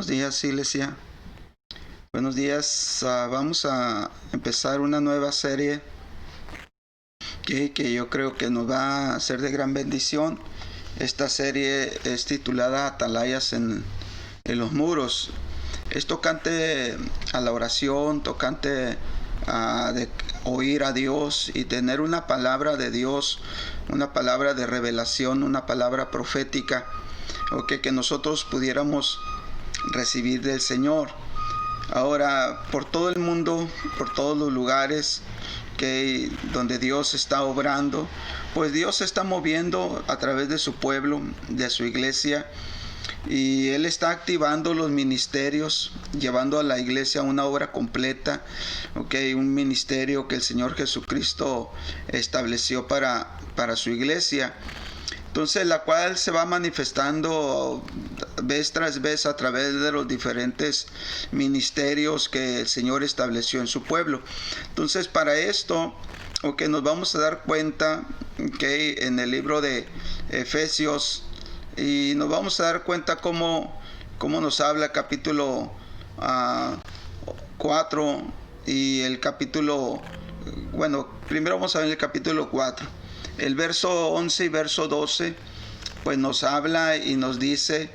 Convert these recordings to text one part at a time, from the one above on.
Buenos días, iglesia. Buenos días. Vamos a empezar una nueva serie que yo creo que nos va a ser de gran bendición. Esta serie es titulada Atalayas en los muros. Es tocante a la oración, tocante a de oír a Dios y tener una palabra de Dios, una palabra de revelación, una palabra profética, que nosotros pudiéramos recibir del Señor. Ahora, por todo el mundo, por todos los lugares donde Dios está obrando, pues Dios se está moviendo a través de su pueblo, de su iglesia, y Él está activando los ministerios, llevando a la iglesia una obra completa, un ministerio que el Señor Jesucristo estableció para su iglesia. Entonces, la cual se va manifestando vez tras vez a través de los diferentes ministerios que el Señor estableció en su pueblo. Entonces, para esto, nos vamos a dar cuenta en el libro de Efesios, y nos vamos a dar cuenta cómo nos habla capítulo 4 y el capítulo, primero vamos a ver el capítulo 4. El verso 11 y verso 12, pues nos habla y nos dice,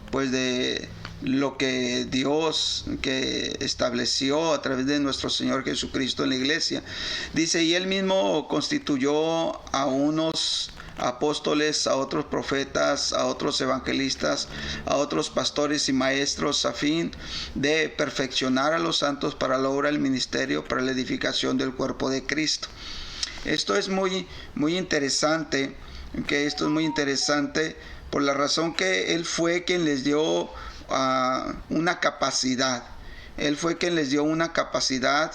pues de lo que Dios que estableció a través de nuestro Señor Jesucristo en la iglesia. Dice, y Él mismo constituyó a unos apóstoles, a otros profetas, a otros evangelistas, a otros pastores y maestros, a fin de perfeccionar a los santos para la obra del ministerio, para la edificación del cuerpo de Cristo. Esto es muy interesante, esto es muy interesante por la razón que Él fue quien les dio una capacidad. Él fue quien les dio una capacidad,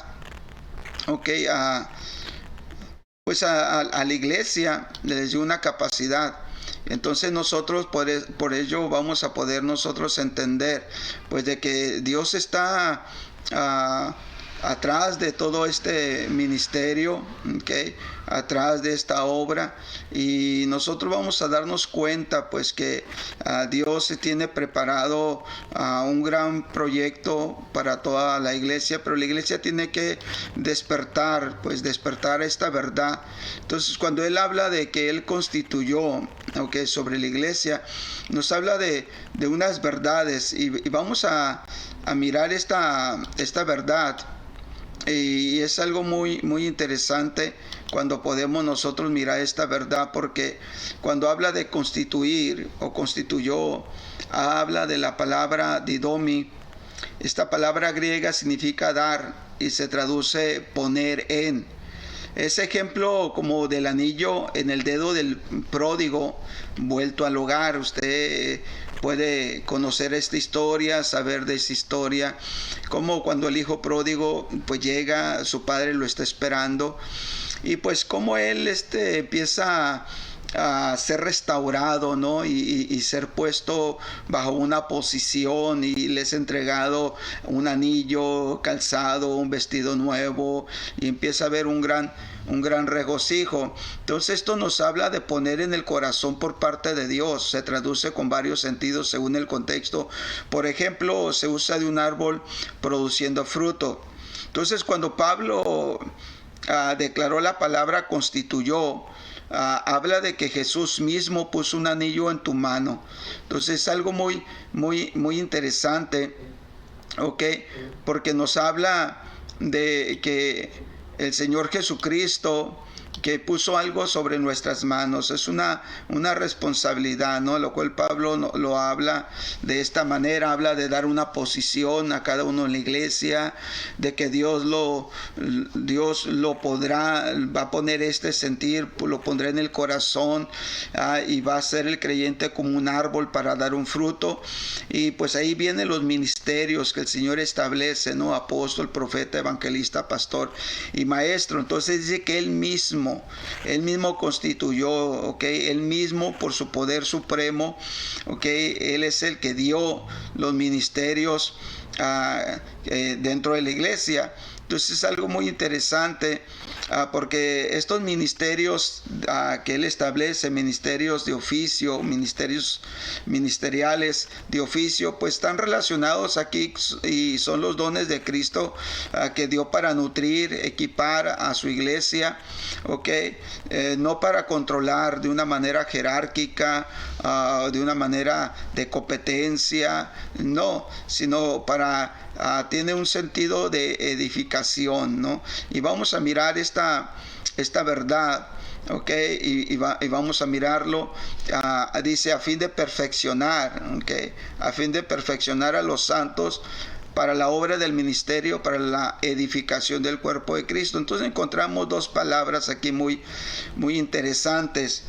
a la iglesia les dio una capacidad. Entonces nosotros por ello vamos a poder nosotros entender, pues de que Dios está atrás de todo este ministerio, atrás de esta obra, y nosotros vamos a darnos cuenta pues que Dios se tiene preparado un gran proyecto para toda la iglesia, pero la iglesia tiene que despertar esta verdad. Entonces, cuando Él habla de que Él constituyó sobre la iglesia, nos habla de unas verdades, y vamos a mirar esta verdad. Y es algo muy interesante cuando podemos nosotros mirar esta verdad, porque cuando habla de constituir o constituyó, habla de la palabra didomi. Esta palabra griega significa dar y se traduce poner en. Es ejemplo como del anillo en el dedo del pródigo vuelto al hogar. Usted puede conocer esta historia, saber de esa historia, como cuando el hijo pródigo pues llega, su padre lo está esperando, y pues como él empieza a ser restaurado, ¿no? Y ser puesto bajo una posición, y les ha entregado un anillo, calzado, un vestido nuevo, y empieza a haber un gran regocijo. Entonces esto nos habla de poner en el corazón por parte de Dios. Se traduce con varios sentidos según el contexto. Por ejemplo, se usa de un árbol produciendo fruto. Entonces, cuando Pablo declaró la palabra constituyó, habla de que Jesús mismo puso un anillo en tu mano. Entonces es algo muy interesante, porque nos habla de que el Señor Jesucristo que puso algo sobre nuestras manos. Es una responsabilidad, ¿no? Lo cual Pablo lo habla de esta manera, habla de dar una posición a cada uno en la iglesia, de que Dios lo podrá, va a poner este sentir, lo pondrá en el corazón, y va a ser el creyente como un árbol para dar un fruto. Y pues ahí vienen los ministerios que el Señor establece, ¿no? Apóstol, profeta, evangelista, pastor y maestro. Entonces dice que Él mismo constituyó, Él mismo por su poder supremo, Él es el que dio los ministerios dentro de la iglesia. Entonces es algo muy interesante, porque estos ministerios que él establece, ministerios de oficio, ministerios ministeriales de oficio, pues están relacionados aquí y son los dones de Cristo que dio para nutrir, equipar a su iglesia, no para controlar de una manera jerárquica, de una manera de competencia, no, sino para tiene un sentido de edificación, ¿no? Y vamos a mirar esta verdad, y vamos a mirarlo, dice, a fin de perfeccionar, a fin de perfeccionar a los santos para la obra del ministerio, para la edificación del cuerpo de Cristo. Entonces encontramos dos palabras aquí muy interesantes.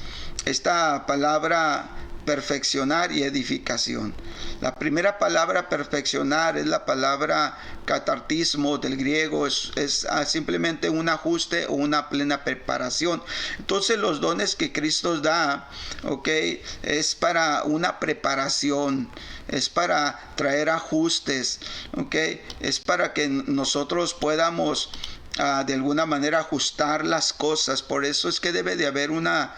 Esta palabra perfeccionar y edificación. La primera palabra perfeccionar es la palabra catartismo del griego, es simplemente un ajuste o una plena preparación. Entonces los dones que Cristo da, es para una preparación, es para traer ajustes, es para que nosotros podamos de alguna manera ajustar las cosas. Por eso es que debe de haber una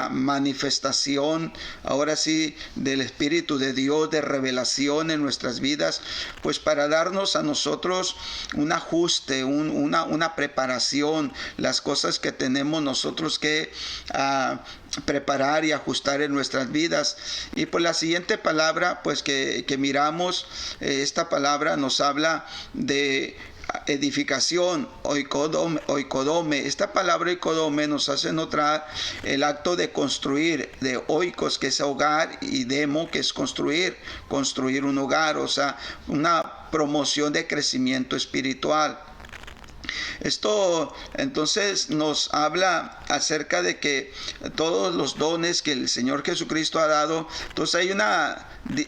manifestación, ahora sí, del Espíritu de Dios, de revelación en nuestras vidas, pues para darnos a nosotros un ajuste, una preparación, las cosas que tenemos nosotros que preparar y ajustar en nuestras vidas. Y pues la siguiente palabra pues que miramos, esta palabra nos habla de edificación, oikodome. Esta palabra oikodome nos hace notar el acto de construir, de oikos, que es hogar, y demo, que es construir un hogar, o sea, una promoción de crecimiento espiritual. Esto entonces nos habla acerca de que todos los dones que el Señor Jesucristo ha dado, entonces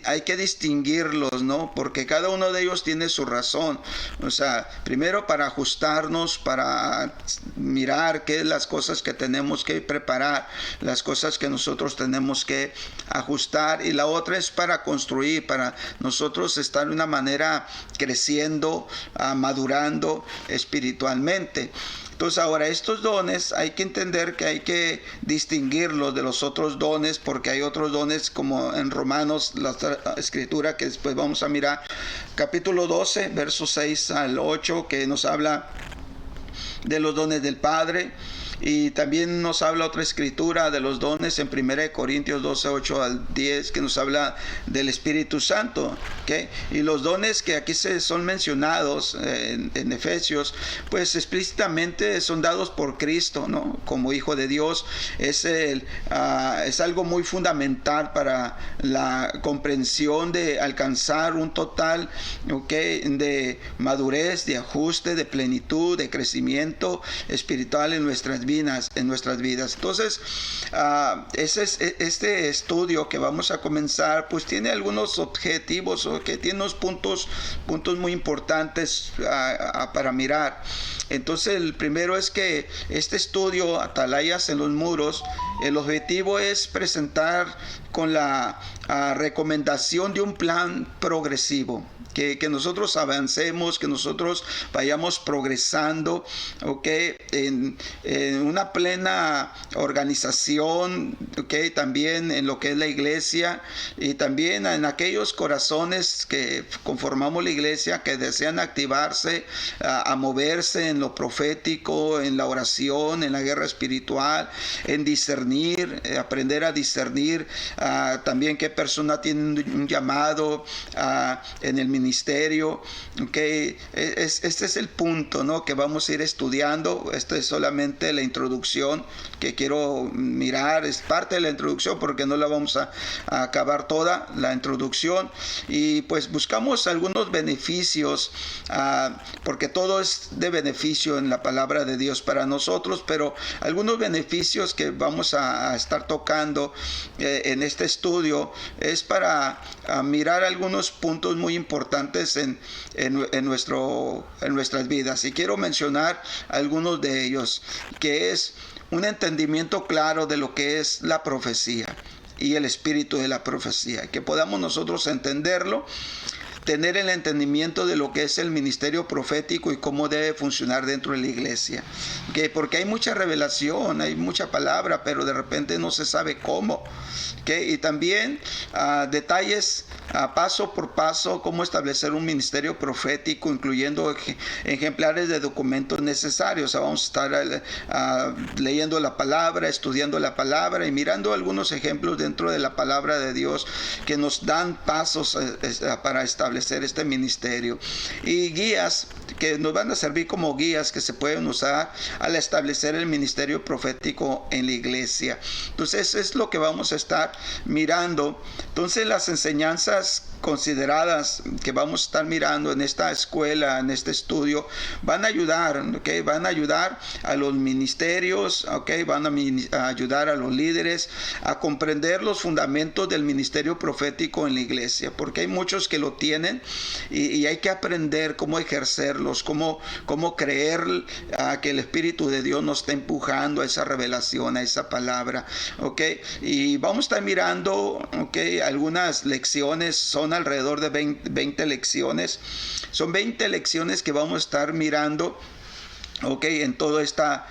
hay que distinguirlos, ¿no? Porque cada uno de ellos tiene su razón. O sea, primero para ajustarnos, para mirar qué es las cosas que tenemos que preparar, las cosas que nosotros tenemos que ajustar, y la otra es para construir, para nosotros estar de una manera creciendo, madurando espiritualmente. Entonces ahora estos dones hay que entender que hay que distinguirlos de los otros dones, porque hay otros dones como en Romanos, la escritura que después vamos a mirar, capítulo 12, versos 6 al 8, que nos habla de los dones del Padre. Y también nos habla otra escritura de los dones en 1 Corintios 12, 8 al 10, que nos habla del Espíritu Santo. Y los dones que aquí son mencionados en Efesios, pues explícitamente son dados por Cristo, ¿no? Como Hijo de Dios. Es algo muy fundamental para la comprensión de alcanzar un total de madurez, de ajuste, de plenitud, de crecimiento espiritual en nuestras vidas. Entonces, este estudio que vamos a comenzar, pues tiene algunos objetivos, tiene unos puntos muy importantes para mirar. Entonces, el primero es que este estudio, Atalayas en los muros, el objetivo es presentar con la recomendación de un plan progresivo. Que nosotros avancemos, que nosotros vayamos progresando, en una plena organización, también en lo que es la iglesia, y también en aquellos corazones que conformamos la iglesia, que desean activarse, a moverse en lo profético, en la oración, en la guerra espiritual, en discernir, aprender a discernir también qué persona tiene un llamado en el ministerio. Este es el punto, ¿no?, que vamos a ir estudiando. Esto es solamente la introducción que quiero mirar, es parte de la introducción porque no la vamos a acabar toda la introducción, y pues buscamos algunos beneficios, porque todo es de beneficio en la palabra de Dios para nosotros, pero algunos beneficios que vamos a estar tocando en este estudio es para mirar algunos puntos muy importantes en nuestras vidas, y quiero mencionar algunos de ellos, que es un entendimiento claro de lo que es la profecía y el espíritu de la profecía, que podamos nosotros entenderlo. tener el entendimiento de lo que es el ministerio profético y cómo debe funcionar dentro de la iglesia. ¿Okay? Porque hay mucha revelación, hay mucha palabra, pero de repente no se sabe cómo. ¿Okay? Y también detalles paso por paso, cómo establecer un ministerio profético, incluyendo ejemplares de documentos necesarios. O sea, vamos a estar leyendo la palabra, estudiando la palabra y mirando algunos ejemplos dentro de la palabra de Dios que nos dan pasos para establecer este ministerio. Y guías que nos van a servir como guías que se pueden usar al establecer el ministerio profético en la iglesia. Entonces, eso es lo que vamos a estar mirando. Entonces, las enseñanzas consideradas que vamos a estar mirando en esta escuela, en este estudio, van a ayudar, ¿okay? Van a ayudar a los ministerios, ¿okay? Van a ayudar a los líderes a comprender los fundamentos del ministerio profético en la iglesia, porque hay muchos que lo tienen y hay que aprender cómo ejercerlos, cómo creer que el Espíritu de Dios nos está empujando a esa revelación, a esa palabra, ¿okay? Y vamos a estar mirando, ¿okay? Algunas lecciones, son alrededor de 20 lecciones. Son 20 lecciones que vamos a estar mirando, okay, en toda esta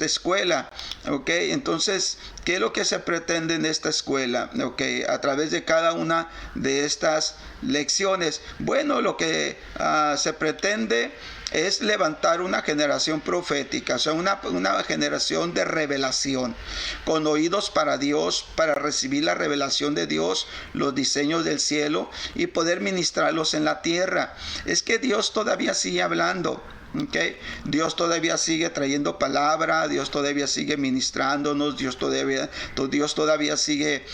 escuela. Okay, entonces, ¿qué es lo que se pretende en esta escuela? Okay, a través de cada una de estas lecciones. Bueno, lo que se pretende es levantar una generación profética, o sea, una generación de revelación, con oídos para Dios, para recibir la revelación de Dios, los diseños del cielo y poder ministrarlos en la tierra. Es que Dios todavía sigue hablando. Okay. Dios todavía sigue trayendo palabra, Dios todavía sigue ministrándonos, Dios todavía sigue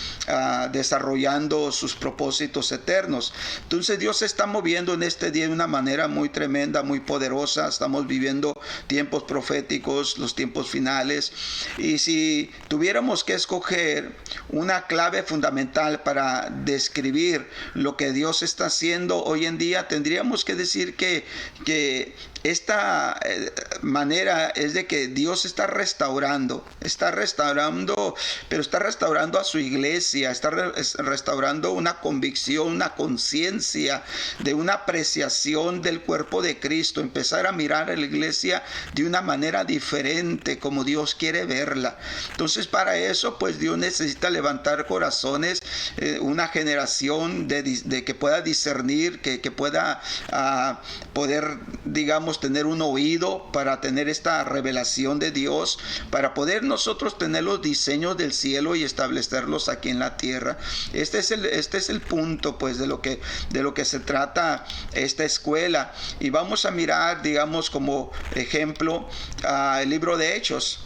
desarrollando sus propósitos eternos. Entonces Dios se está moviendo en este día de una manera muy tremenda, muy poderosa. Estamos viviendo tiempos proféticos, los tiempos finales, y si tuviéramos que escoger una clave fundamental para describir lo que Dios está haciendo hoy en día, tendríamos que decir que esta manera es de que Dios está restaurando, pero está restaurando a su iglesia, está restaurando una convicción, una conciencia de una apreciación del cuerpo de Cristo, empezar a mirar a la iglesia de una manera diferente, como Dios quiere verla. Entonces, para eso, pues Dios necesita levantar corazones, una generación de que pueda discernir, que pueda poder, digamos, tener un oído para tener esta revelación de Dios, para poder nosotros tener los diseños del cielo y establecerlos aquí en la tierra. Este es el punto, pues, de lo que se trata esta escuela. Y vamos a mirar, digamos, como ejemplo el libro de Hechos.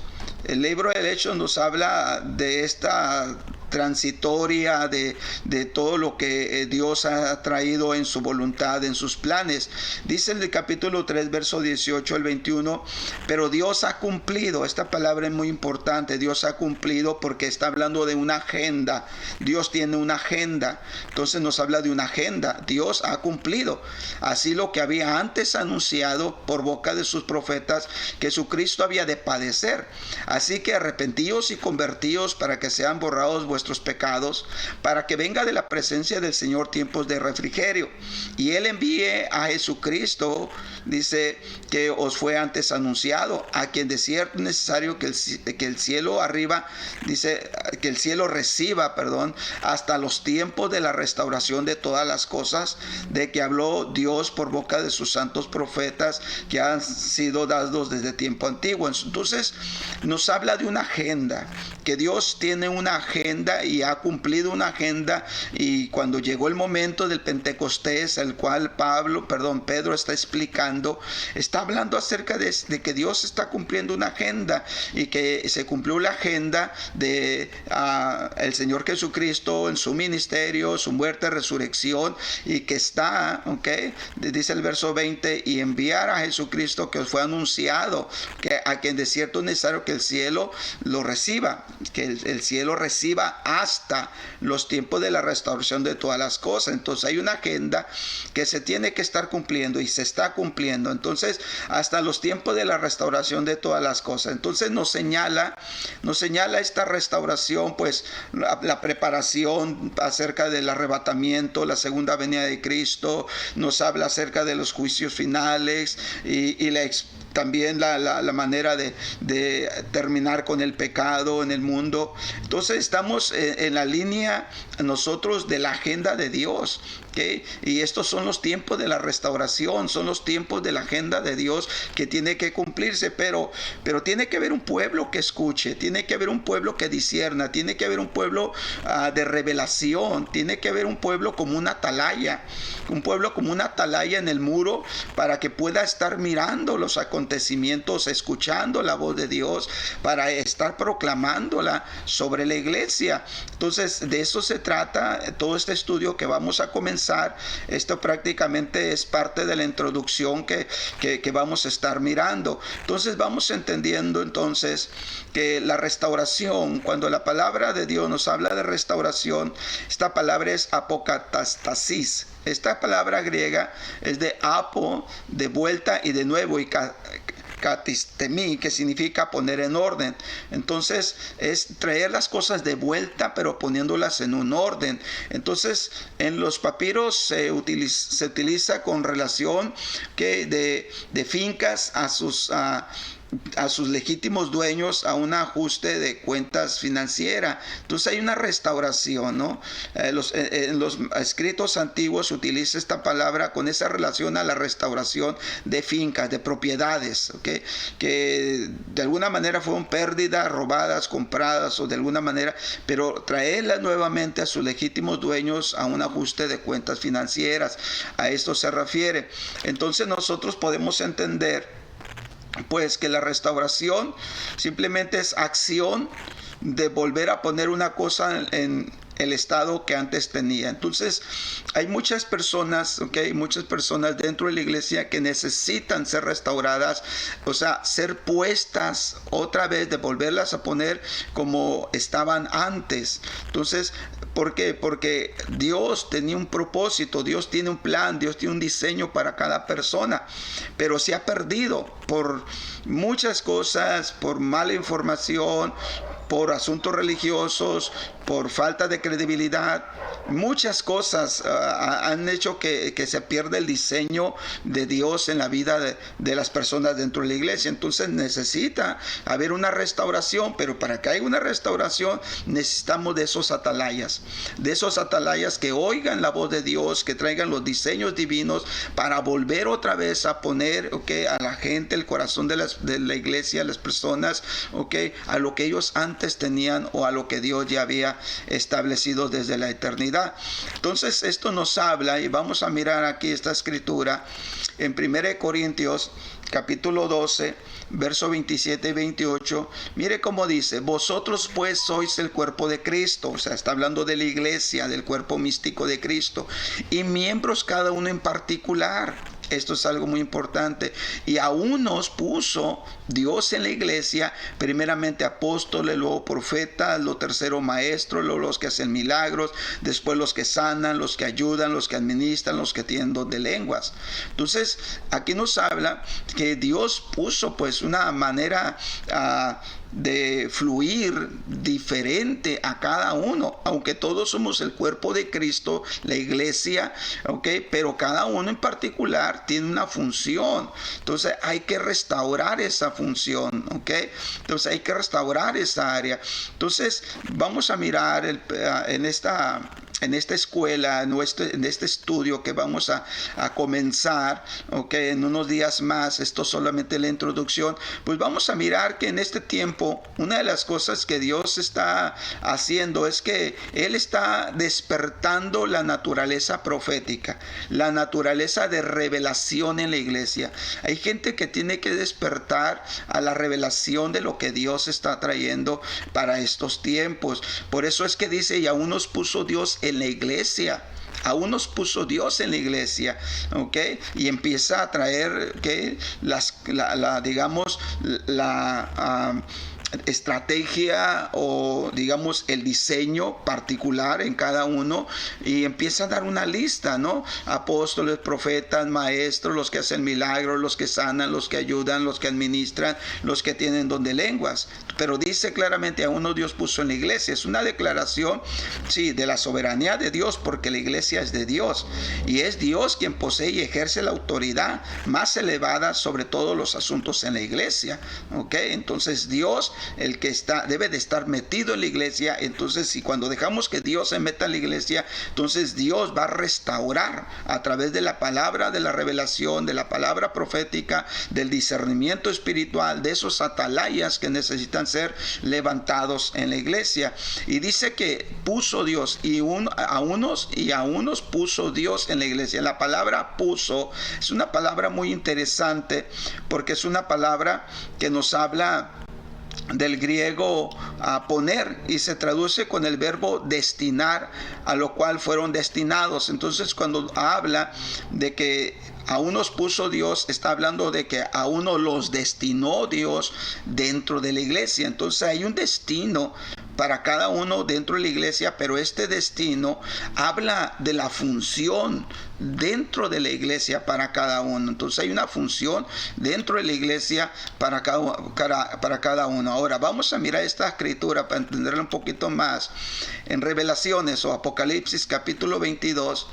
El libro de Hechos nos habla de esta transitoria de todo lo que Dios ha traído en su voluntad, en sus planes. Dice en el capítulo 3, verso 18 al 21, pero Dios ha cumplido. Esta palabra es muy importante. Dios ha cumplido porque está hablando de una agenda. Dios tiene una agenda. Entonces nos habla de una agenda. Dios ha cumplido. Así lo que había antes anunciado por boca de sus profetas, que Jesucristo había de padecer. Así que arrepentíos y convertíos para que sean borrados vuestros pecados, para que venga de la presencia del Señor tiempos de refrigerio, y Él envíe a Jesucristo, dice, que os fue antes anunciado, a quien de cierto es necesario que el cielo arriba, dice, que el cielo reciba, hasta los tiempos de la restauración de todas las cosas, de que habló Dios por boca de sus santos profetas, que han sido dados desde tiempo antiguo. Entonces nos habla de una agenda, que Dios tiene una agenda y ha cumplido una agenda, y cuando llegó el momento del Pentecostés, el cual Pedro está explicando, está hablando acerca de que Dios está cumpliendo una agenda, y que se cumplió la agenda de el Señor Jesucristo en su ministerio, su muerte, resurrección, y que está, dice el verso 20, y enviar a Jesucristo que os fue anunciado, que a quien de cierto es necesario que el cielo lo reciba, que el cielo reciba agenda hasta los tiempos de la restauración de todas las cosas. Entonces hay una agenda que se tiene que estar cumpliendo y se está cumpliendo. Entonces hasta los tiempos de la restauración de todas las cosas. Entonces nos señala esta restauración, pues la preparación acerca del arrebatamiento, la segunda venida de Cristo, nos habla acerca de los juicios finales y también la manera de terminar con el pecado en el mundo. Entonces estamos en la línea nosotros de la agenda de Dios, ¿okay? Y estos son los tiempos de la restauración, son los tiempos de la agenda de Dios que tiene que cumplirse, pero tiene que haber un pueblo que escuche, tiene que haber un pueblo que discierna, tiene que haber un pueblo de revelación, tiene que haber un pueblo como una atalaya, en el muro, para que pueda estar mirando los acontecimientos, escuchando la voz de Dios, para estar proclamándola sobre la iglesia. Entonces de eso se trata todo este estudio que vamos a comenzar. Esto prácticamente es parte de la introducción que vamos a estar mirando. Entonces vamos entendiendo entonces que la restauración, cuando la palabra de Dios nos habla de restauración, esta palabra es apokatastasis. Esta palabra griega es de apo, de vuelta, y de nuevo, y katistemi, que significa poner en orden. Entonces es traer las cosas de vuelta, pero poniéndolas en un orden. Entonces en los papiros se utiliza con relación de fincas a sus legítimos dueños, a un ajuste de cuentas financieras. Entonces hay una restauración, ¿no? En los escritos antiguos se utiliza esta palabra con esa relación a la restauración de fincas, de propiedades, ¿okay? Que de alguna manera fueron pérdidas, robadas, compradas o de alguna manera, pero traerlas nuevamente a sus legítimos dueños a un ajuste de cuentas financieras. A esto se refiere. Entonces nosotros podemos entender pues que la restauración simplemente es acción de volver a poner una cosa en el estado que antes tenía. Entonces hay muchas personas, muchas personas dentro de la iglesia que necesitan ser restauradas, o sea, ser puestas otra vez, de volverlas a poner como estaban antes. Entonces, ¿por qué? Porque Dios tenía un propósito, Dios tiene un plan, Dios tiene un diseño para cada persona, pero se ha perdido por muchas cosas, por mala información, por asuntos religiosos, por falta de credibilidad. Muchas cosas han hecho que se pierda el diseño de Dios en la vida de las personas dentro de la iglesia. Entonces necesita haber una restauración, pero para que haya una restauración necesitamos de esos atalayas que oigan la voz de Dios, que traigan los diseños divinos para volver otra vez a poner a la gente, el corazón de la iglesia, a las personas, a lo que ellos antes tenían o a lo que Dios ya había establecido desde la eternidad. Entonces esto nos habla, y vamos a mirar aquí esta escritura en 1 Corintios capítulo 12, verso 27 y 28. Mire cómo dice: vosotros pues sois el cuerpo de Cristo. O sea, está hablando de la iglesia, del cuerpo místico de Cristo, y miembros cada uno en particular. Esto es algo muy importante. Y a unos puso Dios en la iglesia, primeramente apóstoles, luego profetas, lo tercero maestros, luego los que hacen milagros, después los que sanan, los que ayudan, los que administran, los que tienen don de lenguas. Entonces aquí nos habla que Dios puso pues una manera de fluir diferente a cada uno, aunque todos somos el cuerpo de Cristo, la iglesia, pero cada uno en particular tiene una función. Entonces hay que restaurar esa función, entonces hay que restaurar esa área. Entonces vamos a mirar en esta escuela, en este estudio que vamos a comenzar, en unos días más. Esto es solamente la introducción. Pues vamos a mirar que en este tiempo una de las cosas que Dios está haciendo es que Él está despertando la naturaleza profética, la naturaleza de revelación en la iglesia. Hay gente que tiene que despertar a la revelación de lo que Dios está trayendo para estos tiempos. Por eso es que dice: y aún nos puso Dios en la iglesia. Aún nos puso Dios en la iglesia, y empieza a traer estrategia o digamos el diseño particular en cada uno y empieza a dar una lista, ¿no? Apóstoles, profetas, maestros, los que hacen milagros, los que sanan, los que ayudan, los que administran, los que tienen don de lenguas. Pero dice claramente a uno Dios puso en la iglesia. Es una declaración, sí, de la soberanía de Dios, porque la iglesia es de Dios y es Dios quien posee y ejerce la autoridad más elevada sobre todos los asuntos en la iglesia, ¿ok? Entonces Dios, el que debe de estar metido en la iglesia. Entonces, si cuando dejamos que Dios se meta en la iglesia, entonces Dios va a restaurar a través de la palabra, de la revelación, de la palabra profética, del discernimiento espiritual, de esos atalayas que necesitan ser levantados en la iglesia. Y dice que puso Dios a unos puso Dios en la iglesia. La palabra puso es una palabra muy interesante porque es una palabra que nos habla del griego a poner y se traduce con el verbo destinar, a lo cual fueron destinados. Entonces, cuando habla de que a unos puso Dios, está hablando de que a uno los destinó Dios dentro de la iglesia. Entonces hay un destino para cada uno dentro de la iglesia, pero este destino habla de la función dentro de la iglesia para cada uno. Entonces hay una función dentro de la iglesia para cada uno. Ahora vamos a mirar esta escritura para entenderla un poquito más. En Revelaciones o Apocalipsis capítulo 22,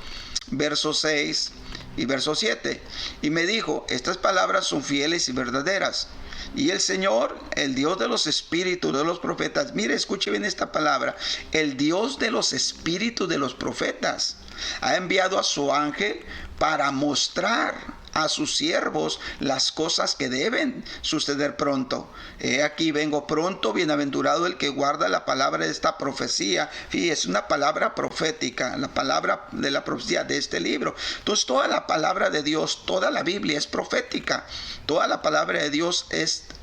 verso 6 y verso 7. Y me dijo, estas palabras son fieles y verdaderas. Y el Señor, el Dios de los espíritus de los profetas, mire, escuche bien esta palabra, el Dios de los espíritus de los profetas ha enviado a su ángel para mostrar a sus siervos las cosas que deben suceder pronto. He aquí vengo pronto, bienaventurado el que guarda la palabra de esta profecía. Fíjese, es una palabra profética, la palabra de la profecía de este libro. Entonces toda la palabra de Dios, toda la Biblia es profética. Toda la palabra de Dios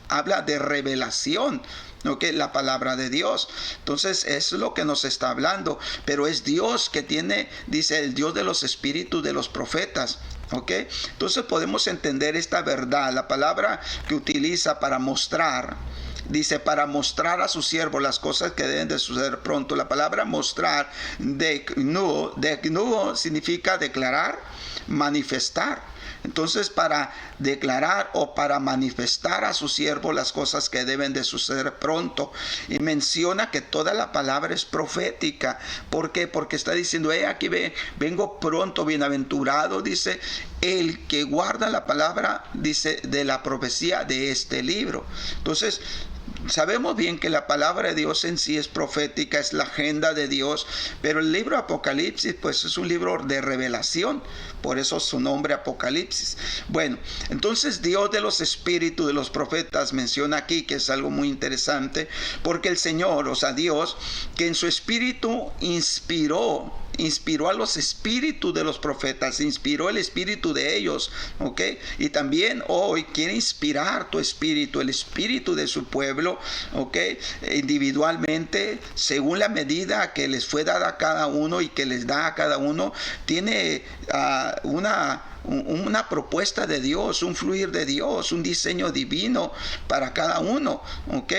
habla de revelación. Okay, la palabra de Dios. Entonces es lo que nos está hablando, pero es Dios que tiene, dice, el Dios de los espíritus de los profetas. Okay, entonces podemos entender esta verdad. La palabra que utiliza para mostrar, dice, para mostrar a su siervo las cosas que deben de suceder pronto. La palabra mostrar, de nuevo significa declarar, manifestar. Entonces, para declarar o para manifestar a su siervo las cosas que deben de suceder pronto. Y menciona que toda la palabra es profética. ¿Por qué? Porque está diciendo, aquí vengo pronto, bienaventurado, dice, el que guarda la palabra, dice, de la profecía de este libro. Entonces, sabemos bien que la palabra de Dios en sí es profética, es la agenda de Dios, pero el libro Apocalipsis pues es un libro de revelación, por eso su nombre Apocalipsis. Bueno, entonces Dios de los espíritus de los profetas menciona aquí, que es algo muy interesante, porque el Señor, o sea Dios, que en su espíritu inspiró a los espíritus de los profetas, inspiró el espíritu de ellos, ¿ok? Y también hoy quiere inspirar tu espíritu, el espíritu de su pueblo, ¿ok? Individualmente, según la medida que les fue dada a cada uno y que les da a cada uno, tiene una propuesta de Dios, un fluir de Dios, un diseño divino para cada uno, ¿ok?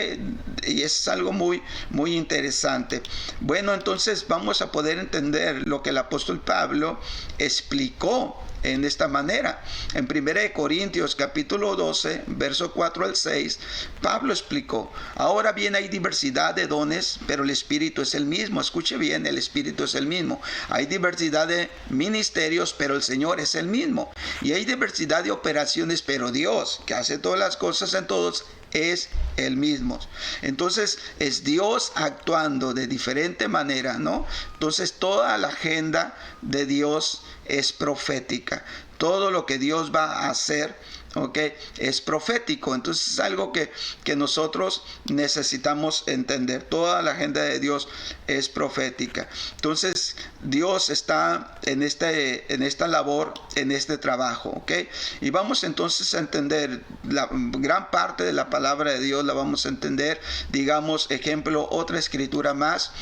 Y es algo muy, muy interesante. Bueno, entonces vamos a poder entender lo que el apóstol Pablo explicó en esta manera. En 1 Corintios capítulo 12, verso 4 al 6, Pablo explicó, ahora bien hay diversidad de dones, pero el Espíritu es el mismo. Escuche bien, el Espíritu es el mismo. Hay diversidad de ministerios, pero el Señor es el mismo. Y hay diversidad de operaciones, pero Dios, que hace todas las cosas en todos, es el mismo. Entonces es Dios actuando de diferente manera, ¿no? Entonces toda la agenda de Dios es profética. Todo lo que Dios va a hacer, ¿ok?, es profético. Entonces es algo que nosotros necesitamos entender. Toda la agenda de Dios es profética. Entonces Dios está en esta labor, en este trabajo, ¿ok? Y vamos entonces a entender la gran parte de la palabra de Dios, la vamos a entender, digamos, ejemplo, otra escritura más.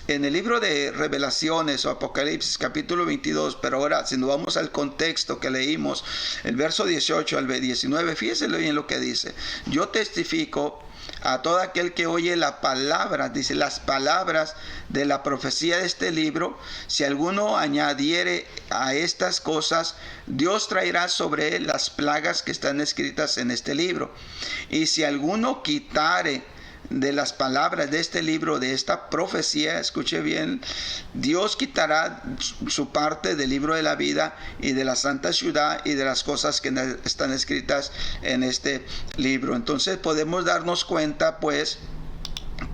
En el libro de Revelaciones o Apocalipsis capítulo 22, pero ahora si nos vamos al contexto que leímos, el verso 18 al 19, fíjense bien lo que dice. Yo testifico a todo aquel que oye la palabra, dice, las palabras de la profecía de este libro, si alguno añadiere a estas cosas, Dios traerá sobre él las plagas que están escritas en este libro. Y si alguno quitare de las palabras de este libro, de esta profecía, escuche bien, Dios quitará su parte del libro de la vida y de la santa ciudad y de las cosas que están escritas en este libro. Entonces podemos darnos cuenta, pues,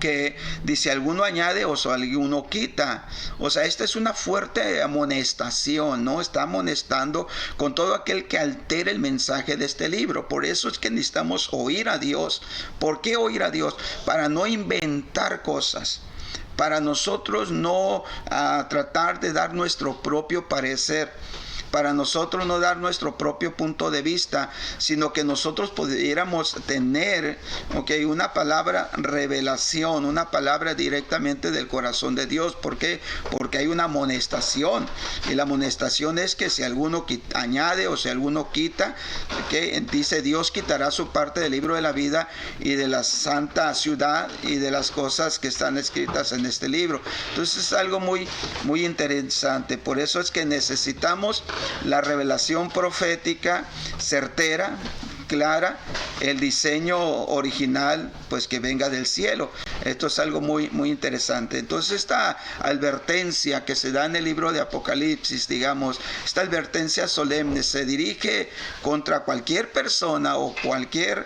que dice alguno añade o alguno quita. O sea, esta es una fuerte amonestación, ¿no? Está amonestando con todo aquel que altere el mensaje de este libro. Por eso es que necesitamos oír a Dios. ¿Por qué oír a Dios? Para no inventar cosas, para nosotros no tratar de dar nuestro propio parecer, para nosotros no dar nuestro propio punto de vista, sino que nosotros pudiéramos tener, una palabra revelación, una palabra directamente del corazón de Dios. ¿Por qué? Porque hay una amonestación, y la amonestación es que si alguno añade o si alguno quita, dice Dios quitará su parte del libro de la vida y de la santa ciudad y de las cosas que están escritas en este libro. Entonces es algo muy, muy interesante. Por eso es que necesitamos la revelación profética certera, clara, el diseño original, pues que venga del cielo. Esto es algo muy, muy interesante. Entonces esta advertencia que se da en el libro de Apocalipsis, digamos, esta advertencia solemne se dirige contra cualquier persona o cualquier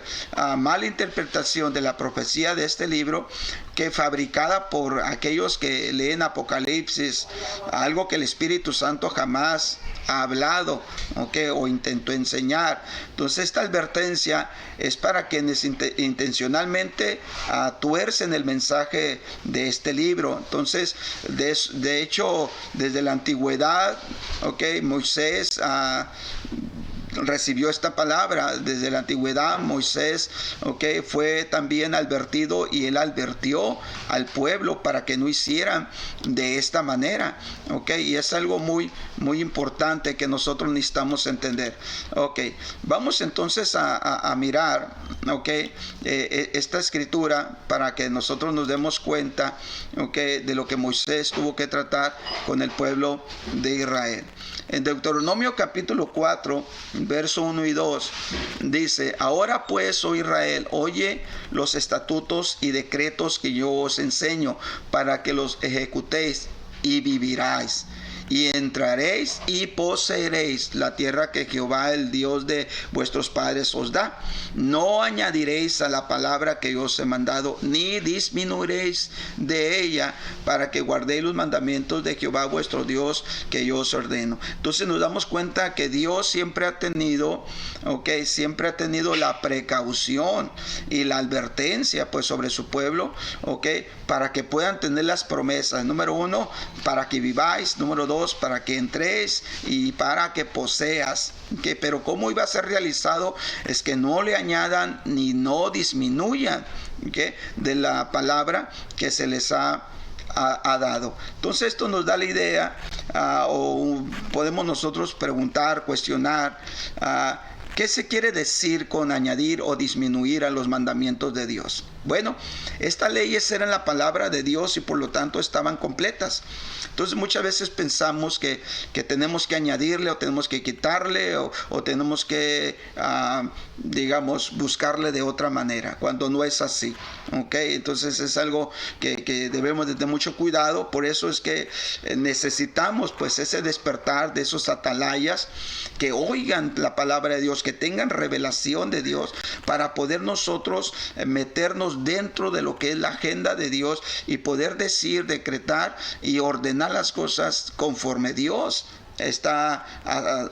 mala interpretación de la profecía de este libro, que fabricada por aquellos que leen Apocalipsis, algo que el Espíritu Santo jamás ha hablado, o intentó enseñar. Entonces esta advertencia es para quienes intencionalmente tuercen el mensaje de este libro. Entonces, de hecho, desde la antigüedad, Moisés recibió esta palabra. Desde la antigüedad Moisés fue también advertido, y él advirtió al pueblo para que no hicieran de esta manera. Y es algo muy, muy importante que nosotros necesitamos entender. Vamos entonces a mirar esta escritura para que nosotros nos demos cuenta de lo que Moisés tuvo que tratar con el pueblo de Israel. En Deuteronomio capítulo 4, verso 1 y 2, dice: ahora pues, oh Israel, oye los estatutos y decretos que yo os enseño, para que los ejecutéis y viviráis. Y entraréis y poseeréis la tierra que Jehová, el Dios de vuestros padres, os da. No añadiréis a la palabra que yo os he mandado, ni disminuiréis de ella, para que guardéis los mandamientos de Jehová vuestro Dios, que yo os ordeno. Entonces nos damos cuenta que Dios siempre ha tenido, siempre ha tenido la precaución y la advertencia, pues, sobre su pueblo, para que puedan tener las promesas. Número 1, para que viváis. Número 2, para que entréis y para que poseas. Pero cómo iba a ser realizado es que no le añadan ni no disminuyan de la palabra que se les ha dado. Entonces esto nos da la idea, o podemos nosotros preguntar, cuestionar, ¿qué se quiere decir con añadir o disminuir a los mandamientos de Dios? Bueno, estas leyes eran la palabra de Dios y por lo tanto estaban completas. Entonces muchas veces pensamos que tenemos que añadirle o tenemos que quitarle o tenemos que, buscarle de otra manera, cuando no es así. Entonces es algo que debemos de tener mucho cuidado. Por eso es que necesitamos, pues, ese despertar de esos atalayas que oigan la palabra de Dios, que tengan revelación de Dios, para poder nosotros meternos dentro de lo que es la agenda de Dios y poder decir, decretar y ordenar las cosas conforme Dios está,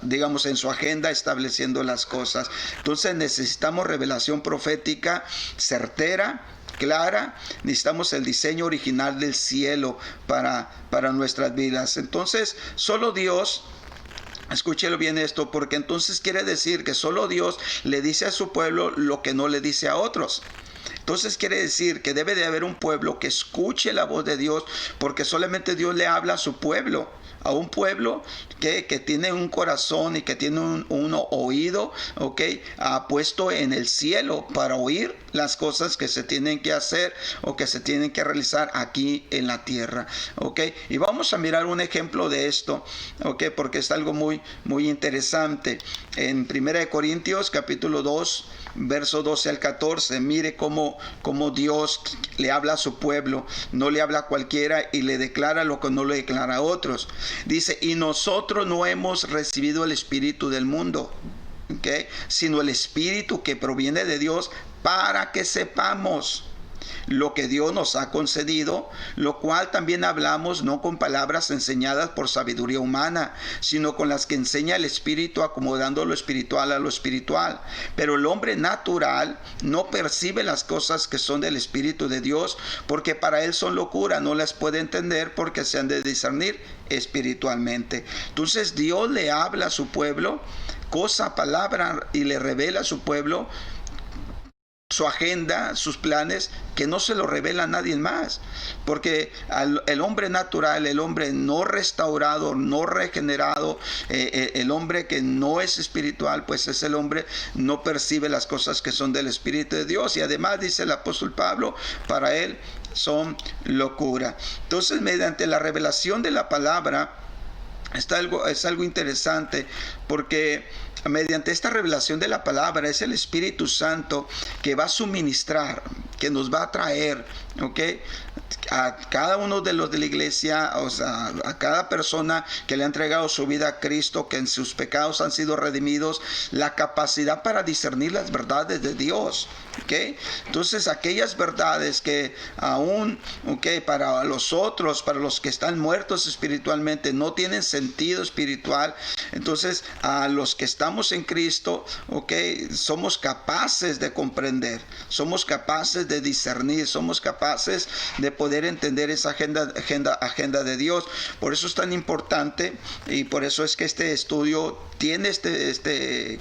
en su agenda estableciendo las cosas. Entonces necesitamos revelación profética certera, clara. Necesitamos el diseño original del cielo para nuestras vidas. Entonces solo Dios, escúchelo bien esto, porque entonces quiere decir que solo Dios le dice a su pueblo lo que no le dice a otros. Entonces quiere decir que debe de haber un pueblo que escuche la voz de Dios, porque solamente Dios le habla a su pueblo. a un pueblo que tiene un corazón y que tiene un oído, puesto en el cielo para oír las cosas que se tienen que hacer o que se tienen que realizar aquí en la tierra. Y vamos a mirar un ejemplo de esto, porque es algo muy, muy interesante. En 1 Corintios capítulo 2, verso 12 al 14, mire cómo Dios le habla a su pueblo, no le habla a cualquiera y le declara lo que no le declara a otros. Dice, y nosotros no hemos recibido el espíritu del mundo, sino el espíritu que proviene de Dios, para que sepamos lo que Dios nos ha concedido, lo cual también hablamos no con palabras enseñadas por sabiduría humana, sino con las que enseña el Espíritu, acomodando lo espiritual a lo espiritual. Pero el hombre natural no percibe las cosas que son del Espíritu de Dios, porque para él son locura, no las puede entender porque se han de discernir espiritualmente. Entonces Dios le habla a su pueblo, palabra, y le revela a su pueblo su agenda, sus planes, que no se lo revela a nadie más, porque el hombre natural, el hombre no restaurado, no regenerado, el hombre que no es espiritual, pues es el hombre no percibe las cosas que son del Espíritu de Dios, y además dice el apóstol Pablo, para él son locura. Entonces, mediante la revelación de la palabra, es algo interesante, porque mediante esta revelación de la palabra es el Espíritu Santo que va a suministrar, que nos va a traer, a cada uno de los de la iglesia, a cada persona que le ha entregado su vida a Cristo, que en sus pecados han sido redimidos, la capacidad para discernir las verdades de Dios. Entonces, aquellas verdades que aún, para los otros, para los que están muertos espiritualmente, no tienen sentido espiritual, entonces a los que estamos en Cristo, somos capaces de comprender, somos capaces de discernir, somos capaces de poder entender esa agenda de Dios. Por eso es tan importante, y por eso es que este estudio tiene este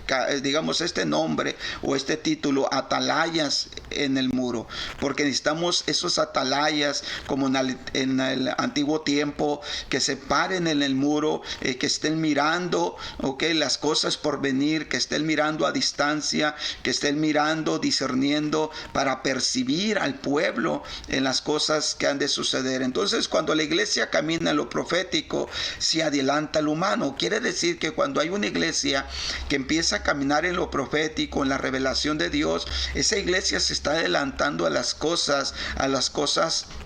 nombre o este título, Atalayas en el muro, porque necesitamos esos atalayas como en el antiguo tiempo, que se paren en el muro, que estén mirando las cosas por venir, que estén mirando a distancia, que estén mirando, discerniendo, para percibir al pueblo en las cosas que han de suceder. Entonces, cuando la iglesia camina en lo profético, se adelanta lo humano. Quiere decir que cuando hay una iglesia que empieza a caminar en lo profético, en la revelación de Dios, esa iglesia se está adelantando a las cosas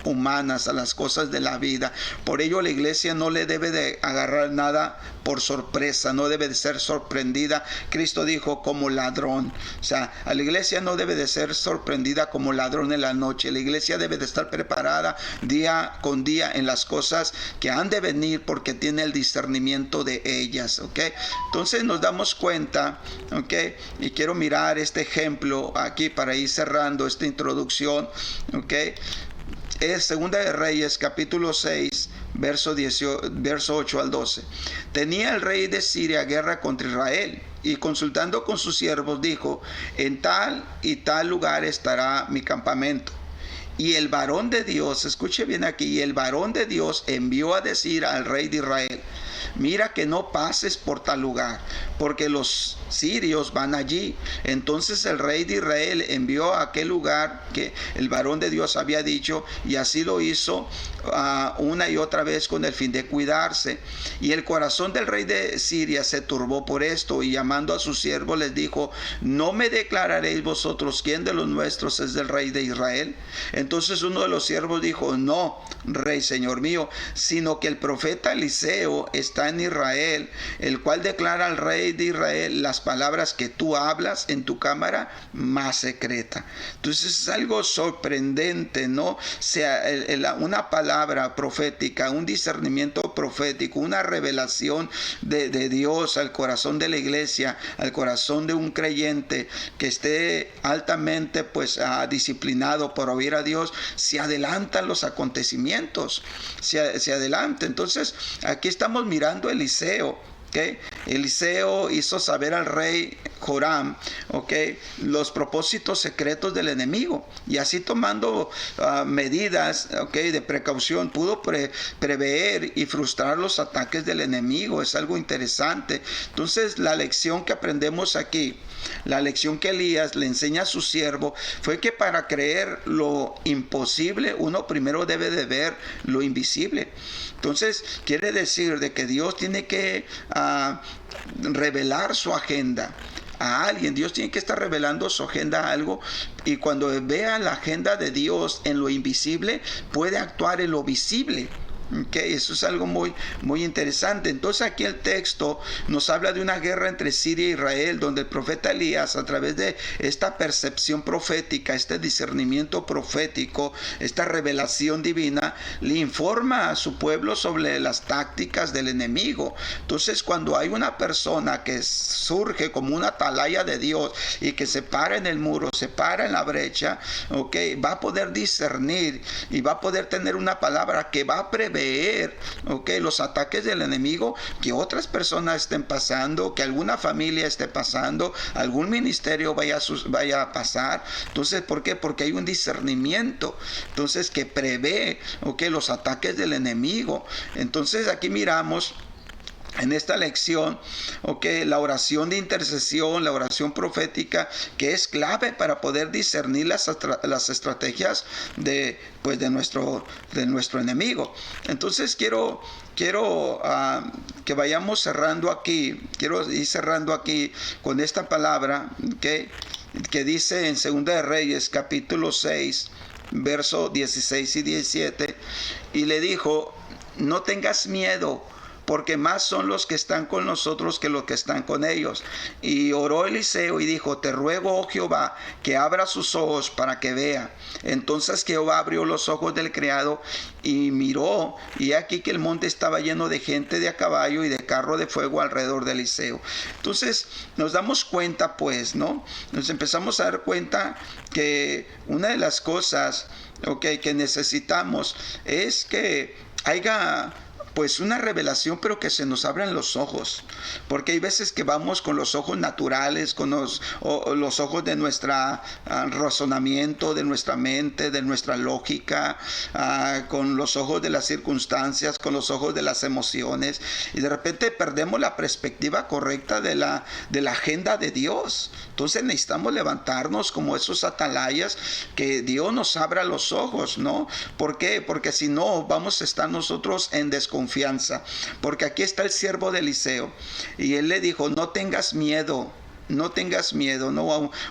humanas, a las cosas de la vida. Por ello, la iglesia no le debe de agarrar nada por sorpresa, no debe de ser sorprendida. Cristo dijo, como ladrón. O sea, a la iglesia no debe de ser sorprendida como ladrón en la noche. La iglesia debe de estar preparada día con día en las cosas que han de venir, porque tiene el discernimiento de ellas. Entonces nos damos cuenta, y quiero mirar este ejemplo aquí para ir cerrando esta introducción. Es Segunda de Reyes, capítulo 6, verso 8 al 12. Tenía el rey de Siria guerra contra Israel, y consultando con sus siervos dijo, en tal y tal lugar estará mi campamento. Y el varón de Dios, escuche bien aquí, y el varón de Dios envió a decir al rey de Israel, mira que no pases por tal lugar, porque los sirios van allí. Entonces el rey de Israel envió a aquel lugar que el varón de Dios había dicho, y así lo hizo una y otra vez con el fin de cuidarse. Y el corazón del rey de Siria se turbó por esto, y llamando a sus siervos les dijo, ¿no me declararéis vosotros quién de los nuestros es del rey de Israel? Entonces uno de los siervos dijo, no, rey, señor mío, sino que el profeta Eliseo está en Israel, el cual declara al rey de Israel las palabras que tú hablas en tu cámara más secreta. Entonces es algo sorprendente, ¿no? O sea, una palabra profética, un discernimiento profético, una revelación de Dios al corazón de la iglesia, al corazón de un creyente que esté altamente disciplinado por oír a Dios, se adelantan los acontecimientos, se adelanta. Entonces aquí estamos mirando a Eliseo. Eliseo hizo saber al rey Joram, los propósitos secretos del enemigo, y así tomando medidas, de precaución, pudo prever y frustrar los ataques del enemigo. Es algo interesante. Entonces, la lección que aprendemos aquí, la lección que Elías le enseña a su siervo, fue que para creer lo imposible, uno primero debe de ver lo invisible. Entonces, quiere decir de que Dios tiene que revelar su agenda a alguien. Dios tiene que estar revelando su agenda a algo, y cuando vea la agenda de Dios en lo invisible, puede actuar en lo visible. Eso es algo muy, muy interesante. Entonces aquí el texto nos habla de una guerra entre Siria e Israel, donde el profeta Elías, a través de esta percepción profética, este discernimiento profético, esta revelación divina, le informa a su pueblo sobre las tácticas del enemigo. Entonces, cuando hay una persona que surge como una atalaya de Dios y que se para en el muro, se para en la brecha, va a poder discernir y va a poder tener una palabra que va a prever los ataques del enemigo que otras personas estén pasando, que alguna familia esté pasando, algún ministerio vaya a pasar. Entonces, ¿por qué? Porque hay un discernimiento, entonces, que prevé los ataques del enemigo. Entonces, aquí miramos en esta lección, la oración de intercesión, la oración profética, que es clave para poder discernir las estrategias de nuestro enemigo. Entonces quiero que vayamos cerrando aquí. Quiero ir cerrando aquí con esta palabra que dice en 2 de Reyes, capítulo 6, versos 16 y 17. Y le dijo: no tengas miedo, porque más son los que están con nosotros que los que están con ellos. Y oró Eliseo y dijo: te ruego, oh Jehová, que abra sus ojos para que vea. Entonces Jehová abrió los ojos del criado y miró, y aquí que el monte estaba lleno de gente de a caballo y de carro de fuego alrededor de Eliseo. Entonces nos damos cuenta, pues, ¿no? Nos empezamos a dar cuenta que una de las cosas, que necesitamos es que haya pues una revelación, pero que se nos abran los ojos, porque hay veces que vamos con los ojos naturales, con los ojos de nuestro razonamiento, de nuestra mente, de nuestra lógica, con los ojos de las circunstancias, con los ojos de las emociones, y de repente perdemos la perspectiva correcta de la agenda de Dios. Entonces necesitamos levantarnos como esos atalayas, que Dios nos abra los ojos, ¿no? ¿Por qué? Porque si no, vamos a estar nosotros en desconfianza. Porque aquí está el siervo de Eliseo, y él le dijo: no tengas miedo, no,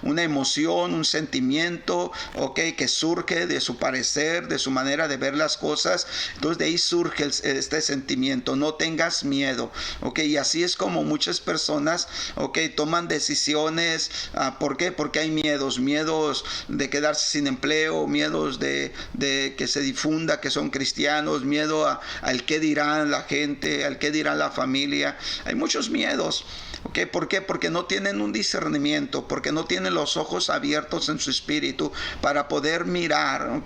una emoción, un sentimiento, que surge de su parecer, de su manera de ver las cosas. Entonces de ahí surge este sentimiento: no tengas miedo, y así es como muchas personas, toman decisiones. ¿Por qué? Porque hay miedos de quedarse sin empleo, miedos de que se difunda que son cristianos, miedo al qué dirán la gente, al qué dirá la familia. Hay muchos miedos. ¿Por qué? Porque no tienen un discernimiento, porque no tienen los ojos abiertos en su espíritu para poder mirar,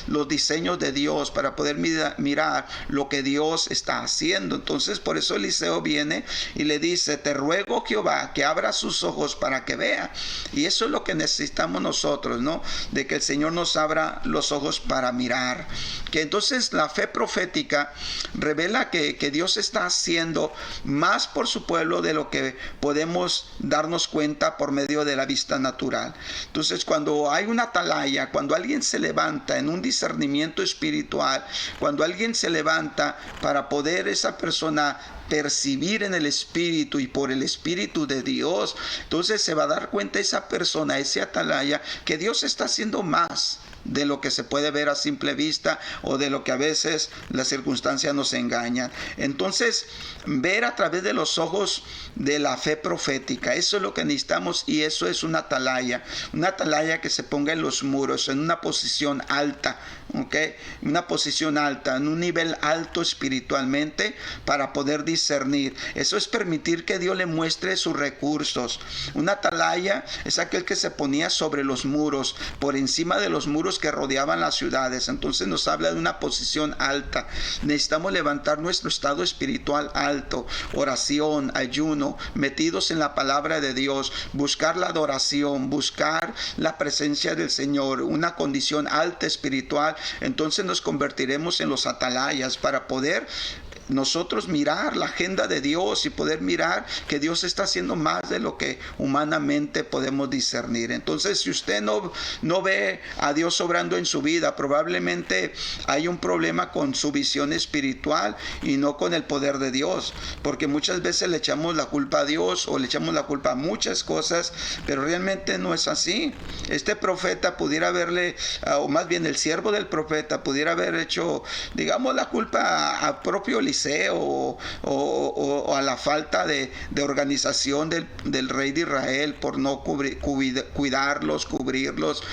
los diseños de Dios, para poder mirar lo que Dios está haciendo. Entonces, por eso Eliseo viene y le dice: te ruego, Jehová, que abra sus ojos para que vea. Y eso es lo que necesitamos nosotros, ¿no? De que el Señor nos abra los ojos para mirar. Que entonces la fe profética revela que Dios está haciendo más por su pueblo de lo que podemos darnos cuenta por medio de la vista natural. Entonces, cuando hay una atalaya, cuando alguien se levanta en un discernimiento espiritual, cuando alguien se levanta para poder esa persona percibir en el espíritu y por el espíritu de Dios, entonces se va a dar cuenta esa persona, ese atalaya, que Dios está haciendo más de lo que se puede ver a simple vista, o de lo que a veces las circunstancias nos engañan. Entonces, ver a través de los ojos de la fe profética, eso es lo que necesitamos, y eso es una atalaya que se ponga en los muros, en una posición alta, una posición alta, en un nivel alto espiritualmente, para poder discernir. Eso es permitir que Dios le muestre sus recursos. Una atalaya es aquel que se ponía sobre los muros, por encima de los muros, muros que rodeaban las ciudades. Entonces nos habla de una posición alta. Necesitamos levantar nuestro estado espiritual alto, oración, ayuno, metidos en la palabra de Dios, buscar la adoración, buscar la presencia del Señor, una condición alta espiritual. Entonces nos convertiremos en los atalayas para poder nosotros mirar la agenda de Dios y poder mirar que Dios está haciendo más de lo que humanamente podemos discernir. Entonces, si usted no ve a Dios obrando en su vida, probablemente hay un problema con su visión espiritual y no con el poder de Dios, porque muchas veces le echamos la culpa a Dios o le echamos la culpa a muchas cosas, pero realmente no es así. Este profeta pudiera haberle, o más bien el siervo del profeta pudiera haber hecho, digamos, la culpa a propio Eliseo o a la falta de organización del rey de Israel por no cuidarlos, cubrirlos,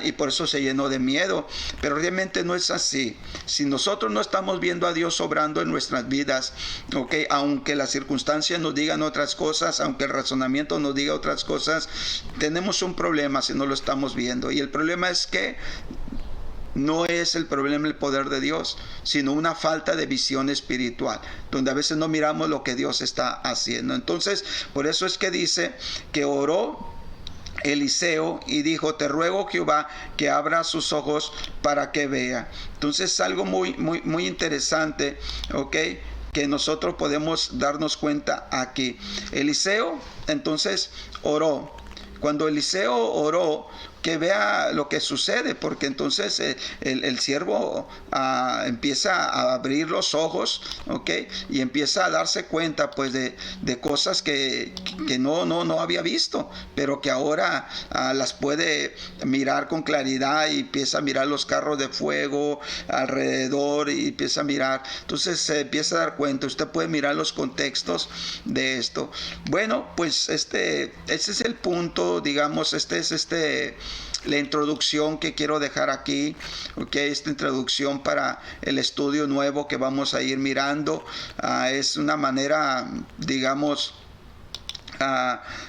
y por eso se llenó de miedo. Pero realmente no es así. Si nosotros no estamos viendo a Dios obrando en nuestras vidas, okay, aunque las circunstancias nos digan otras cosas, aunque el razonamiento nos diga otras cosas, tenemos un problema si no lo estamos viendo. Y el problema es que no es el problema el poder de Dios, sino una falta de visión espiritual, donde a veces no miramos lo que Dios está haciendo. Entonces, por eso es que dice que oró Eliseo y dijo: te ruego, Jehová, que abra sus ojos para que vea. Entonces es algo muy interesante, ¿ok?, que nosotros podemos darnos cuenta aquí. Eliseo entonces oró. Cuando Eliseo oró, que vea lo que sucede, porque entonces el siervo empieza a abrir los ojos, ¿ok?, y empieza a darse cuenta pues de cosas que no había visto, pero que ahora las puede mirar con claridad, y empieza a mirar los carros de fuego alrededor y empieza a mirar. Entonces se empieza a dar cuenta. Usted puede mirar los contextos de esto. Bueno, pues ese es el punto, digamos, la introducción que quiero dejar aquí, okay. Esta introducción para el estudio nuevo que vamos a ir mirando, es una manera, digamos,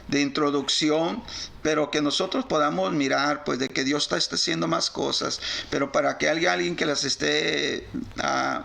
de introducción, pero que nosotros podamos mirar pues de que Dios está haciendo más cosas, pero para que alguien que las esté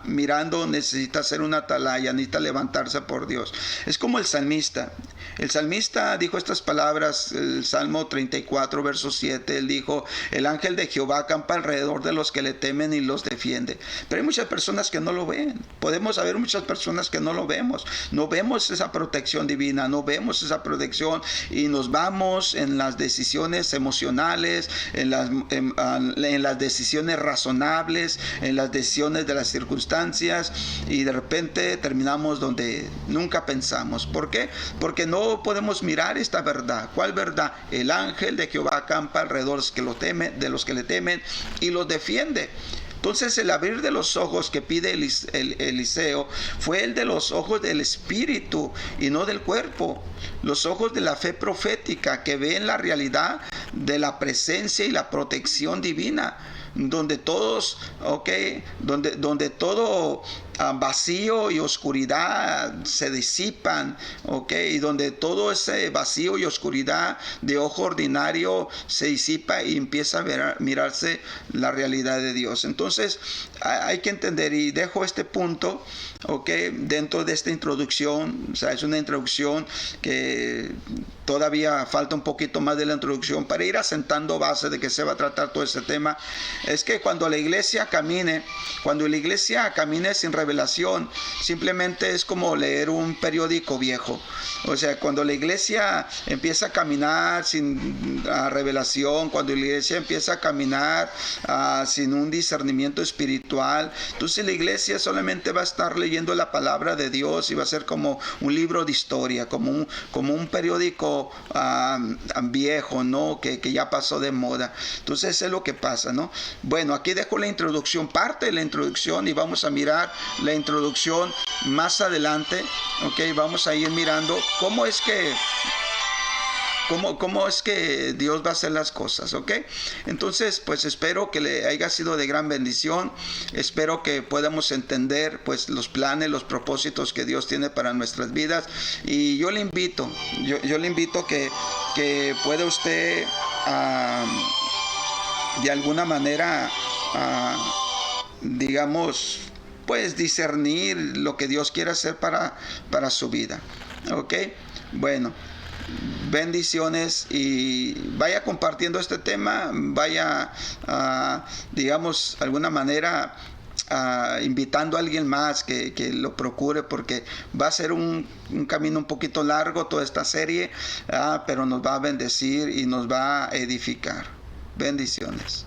mirando necesita hacer una atalaya, necesita levantarse por Dios. Es como el salmista. El salmista dijo estas palabras, el Salmo 34, verso 7, él dijo: el ángel de Jehová acampa alrededor de los que le temen y los defiende. Pero hay muchas personas que no lo ven. Podemos haber muchas personas que no lo vemos. No vemos esa protección divina, no vemos esa protección, y nos vamos en las decisiones emocionales, en las decisiones razonables, en las decisiones de las circunstancias, y de repente terminamos donde nunca pensamos. ¿Por qué? Porque no podemos mirar esta verdad. ¿Cuál verdad? El ángel de Jehová acampa alrededor de los que le temen y los defiende. Entonces el abrir de los ojos que pide Eliseo fue el de los ojos del espíritu y no del cuerpo. Los ojos de la fe profética que ven la realidad de la presencia y la protección divina, donde todos, donde todo vacío y oscuridad se disipan, y donde todo ese vacío y oscuridad de ojo ordinario se disipa y empieza a mirarse la realidad de Dios. Entonces hay que entender, y dejo este punto dentro de esta introducción. O sea, es una introducción que todavía falta un poquito más de la introducción para ir asentando base de que se va a tratar todo este tema. Es que cuando la iglesia camine sin revelación, simplemente es como leer un periódico viejo. O sea, cuando la iglesia empieza a caminar sin revelación, cuando la iglesia empieza a caminar sin un discernimiento espiritual, entonces la iglesia solamente va a estar leyendo la palabra de Dios y va a ser como un libro de historia, como un periódico viejo, ¿no? Que ya pasó de moda. Entonces eso es lo que pasa, ¿no? Bueno, aquí dejo la introducción, parte de la introducción, y vamos a mirar la introducción más adelante. Vamos a ir mirando cómo es que Dios va a hacer las cosas, Entonces, pues espero que le haya sido de gran bendición. Espero que podamos entender pues los planes, los propósitos que Dios tiene para nuestras vidas. Y yo le invito, que pueda usted de alguna manera, digamos, pues discernir lo que Dios quiere hacer para su vida. ¿Ok? Bueno, bendiciones, y vaya compartiendo este tema, vaya, digamos, de alguna manera, invitando a alguien más que lo procure, porque va a ser un camino un poquito largo toda esta serie, pero nos va a bendecir y nos va a edificar. Bendiciones.